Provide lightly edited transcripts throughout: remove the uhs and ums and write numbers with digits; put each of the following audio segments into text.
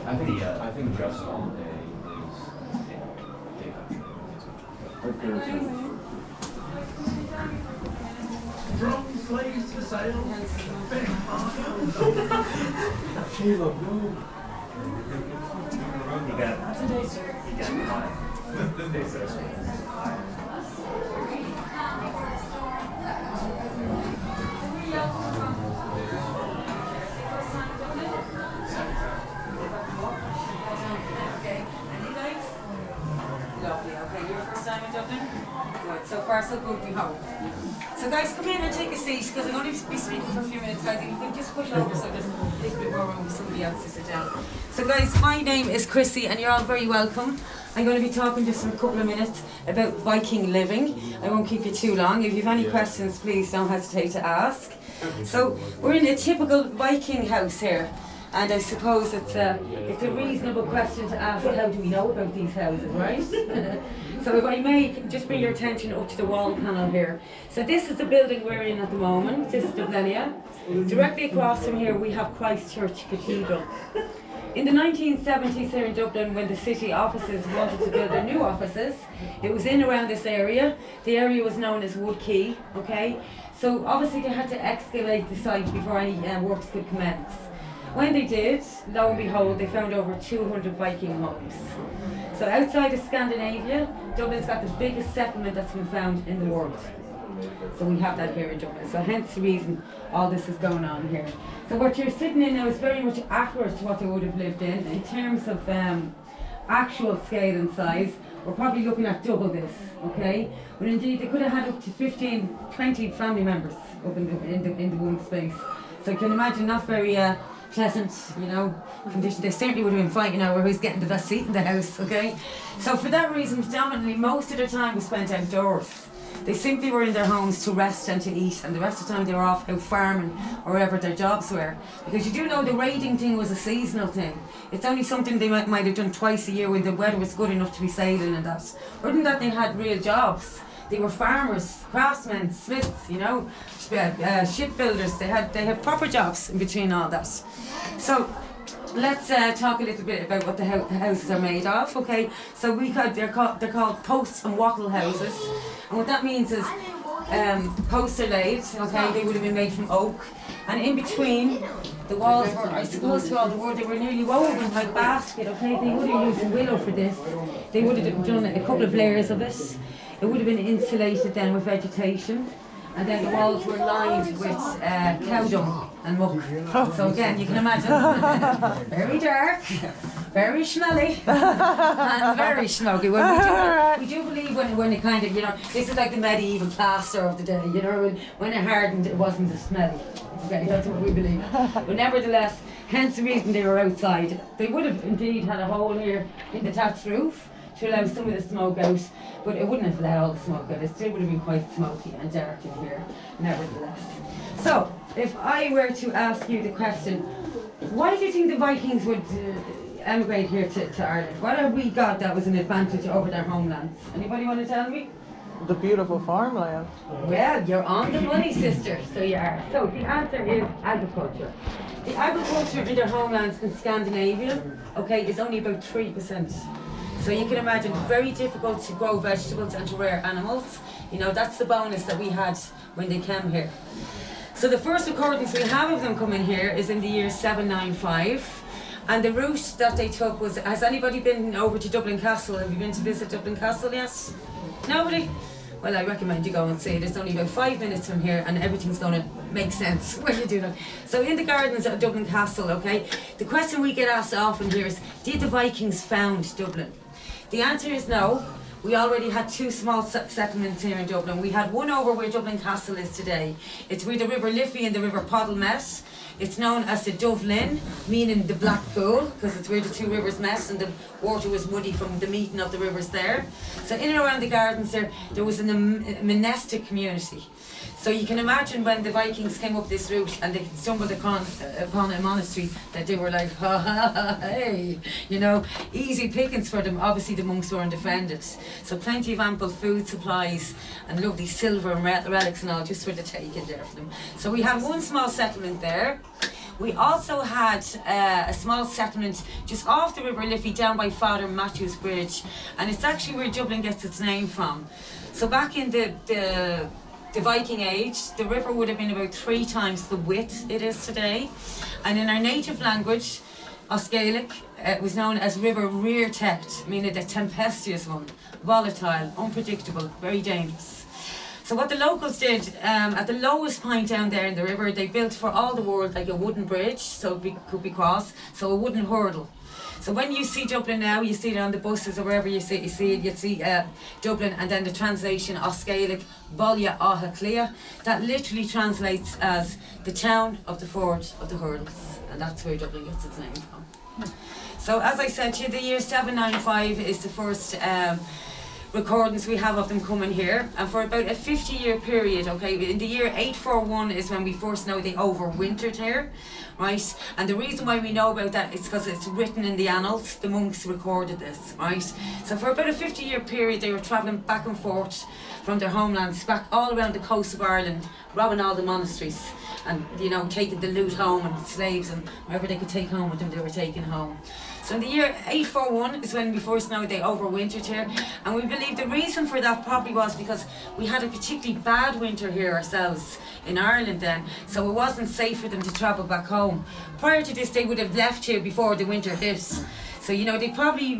I think just on day is Drum slaves for sale. Sheila, no. You got Lovely, okay, your first time in Dublin? Good, so far so good, we hope. So guys, come in and take a seat, because I'm going to be speaking for a few minutes, guys. If you can just push over so there's a little bit more room for somebody else to sit down. So guys, my name is Chrissy, and you're all very welcome. I'm going to be talking just for a couple of minutes about Viking living. I won't keep you too long. If you have any questions, please don't hesitate to ask. So, we're in a typical Viking house here. And I suppose it's a reasonable question to ask, how do we know about these houses, right? So if I may just bring your attention up to the wall panel here. So this is the building we're in at the moment, this is Dublina. Directly across from here we have Christchurch Cathedral. In the 1970s here in Dublin, when the city offices wanted to build their new offices, it was in around this area. The area was known as Wood Quay, okay? So obviously they had to excavate the site before any works could commence. When they did, lo and behold, they found over 200 Viking homes. So outside of Scandinavia, Dublin's got the biggest settlement that's been found in the world. So we have that here in Dublin. So hence the reason all this is going on here. So what you're sitting in now is very much accurate to what they would have lived in terms of actual scale and size. We're probably looking at double this, okay? But indeed, they could have had up to 15, 20 family members up in the one space. So you can imagine not very pleasant, you know, condition. They certainly would have been fighting over who's getting the best seat in the house, okay? So for that reason, predominantly, most of their time was spent outdoors. They simply were in their homes to rest and to eat, and the rest of the time they were off out farming or wherever their jobs were. Because you do know the raiding thing was a seasonal thing. It's only something they might have done twice a year when the weather was good enough to be sailing and that. Other than that, they had real jobs. They were farmers, craftsmen, smiths, you know, shipbuilders. They had proper jobs in between all that. So let's talk a little bit about what the houses are made of. Okay, so they're called posts and wattle houses, and what that means is posts are laid. Okay, they would have been made from oak, and in between the walls were, I suppose, through all the wood, they were nearly woven like basket. Okay, they would have used willow for this. They would have done a couple of layers of it. It would have been insulated then with vegetation, and then the walls were lined with cow dung and muck. So again, you can imagine, very dark, very smelly, and very smoky. Well, we do believe when it kind of, you know, this is like the medieval plaster of the day, you know, when it hardened it wasn't as smelly. Okay, that's what we believe. But nevertheless, hence the reason they were outside. They would have indeed had a hole here in the thatched roof to allow some of the smoke out, but it wouldn't have let all the smoke out. It still would have been quite smoky and dark in here, nevertheless. So, if I were to ask you the question, why do you think the Vikings would emigrate here to Ireland? What have we got that was an advantage over their homelands? Anybody want to tell me? The beautiful farmland. Well, you're on the money, sister, so you are. So the answer is agriculture. The agriculture in their homelands in Scandinavia, okay, is only about 3%. So you can imagine, very difficult to grow vegetables and to rear animals. You know, that's the bonus that we had when they came here. So the first recordings we have of them coming here is in the year 795. And the route that they took was, has anybody been over to Dublin Castle? Have you been to visit Dublin Castle yet? Nobody? Well, I recommend you go and see it. It's only about 5 minutes from here and everything's going to make sense when you do that. So in the gardens of Dublin Castle, okay, the question we get asked often here is, did the Vikings found Dublin? The answer is no. We already had two small settlements here in Dublin. We had one over where Dublin Castle is today. It's where the River Liffey and the River Poddle met. It's known as the Dublin, meaning the Black Pool, because it's where the two rivers met and the water was muddy from the meeting of the rivers there. So in and around the gardens there was a monastic community. So you can imagine when the Vikings came up this route and they stumbled upon a monastery that they were like, ha ha ha, hey, you know, easy pickings for them. Obviously the monks weren't offended. So plenty of ample food supplies and lovely silver and relics and all just for the taking there for them. So we have one small settlement there. We also had a small settlement just off the River Liffey down by Father Matthew's Bridge, and it's actually where Dublin gets its name from. So back in the Viking age, the river would have been about 3 times the width it is today, and in our native language, Gaelic, it was known as River Rear Techt, meaning the tempestuous one, volatile, unpredictable, very dangerous. So what the locals did, at the lowest point down there in the river, they built for all the world like a wooden bridge, so it could be crossed, so a wooden hurdle. So when you see Dublin now, you see it on the buses or wherever you see it, you'd see Dublin, and then the translation, Gaelic, Bolia Áha Clia, that literally translates as the town of the forge of the hurdles, and that's where Dublin gets its name from. So as I said to you, the year 795 is the first recordings we have of them coming here, and for about a 50-year period, okay, in the year 841 is when we first know they overwintered here, right? And the reason why we know about that is because it's written in the annals, the monks recorded this, right? So for about a 50-year period they were travelling back and forth from their homelands, back all around the coast of Ireland, robbing all the monasteries, and you know, taking the loot home, and slaves and whatever they could take home with them they were taking home. So in the year 841 is when we first know they overwintered here, and we believe the reason for that probably was because we had a particularly bad winter here ourselves in Ireland then, so it wasn't safe for them to travel back home. Prior to this they would have left here before the winter hit. So you know, they probably,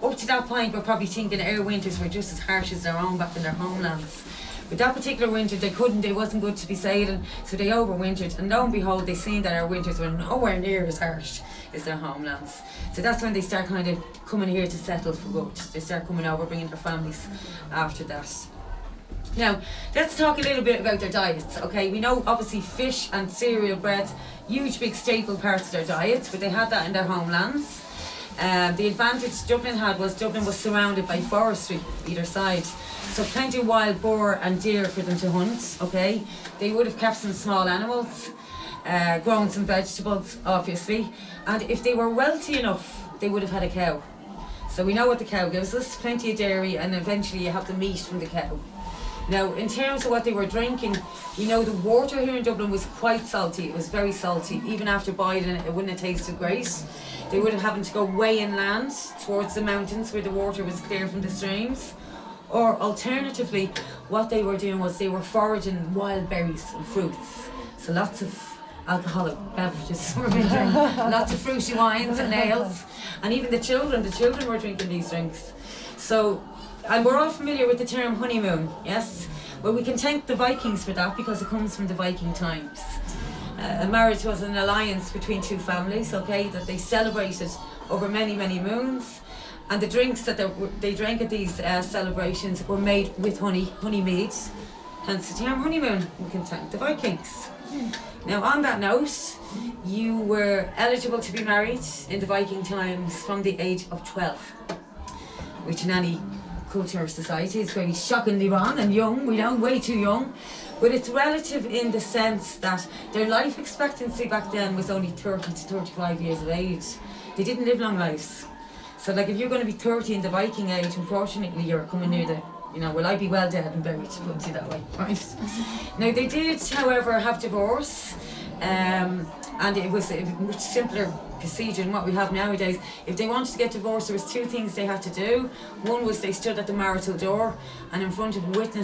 up to that point, were probably thinking our winters were just as harsh as their own back in their homelands. But that particular winter it wasn't good to be sailing, so they overwintered, and lo and behold they seen that our winters were nowhere near as harsh as their homelands. So that's when they start kind of coming here to settle for good. They start coming over, bringing their families after that. Now, let's talk a little bit about their diets, okay? We know obviously fish and cereal bread, huge big staple parts of their diets, but they had that in their homelands. The advantage Dublin had was Dublin was surrounded by forestry either side. So plenty of wild boar and deer for them to hunt, okay? They would have kept some small animals, grown some vegetables, obviously. And if they were wealthy enough, they would have had a cow. So we know what the cow gives us, plenty of dairy, and eventually you have the meat from the cow. Now, in terms of what they were drinking, you know, the water here in Dublin was quite salty. It was very salty. Even after boiling it, it wouldn't have tasted great. They would have having to go way inland towards the mountains where the water was clear from the streams. Or alternatively, what they were doing was they were foraging wild berries and fruits. So lots of alcoholic beverages were being drank, lots of fruity wines and ales. And even the children were drinking these drinks. So, and we're all familiar with the term honeymoon, yes? Well, we can thank the Vikings for that because it comes from the Viking times. A marriage was an alliance between two families, okay, that they celebrated over many, many moons. And the drinks that they drank at these celebrations were made with honey meads, hence the term honeymoon. We can thank the Vikings. Now, on that note, you were eligible to be married in the Viking times from the age of 12, which in any culture or society is very shockingly wrong and young, we know, way too young. But it's relative in the sense that their life expectancy back then was only 30 to 35 years of age. They didn't live long lives. So like if you're going to be 30 in the Viking age, unfortunately you're coming near the, you know, will I be well dead and buried, put it that way, right? Now they did, however, have divorce, and it was a much simpler procedure than what we have nowadays. If they wanted to get divorced, there was 2 things they had to do. One was they stood at the marital door and in front of a witness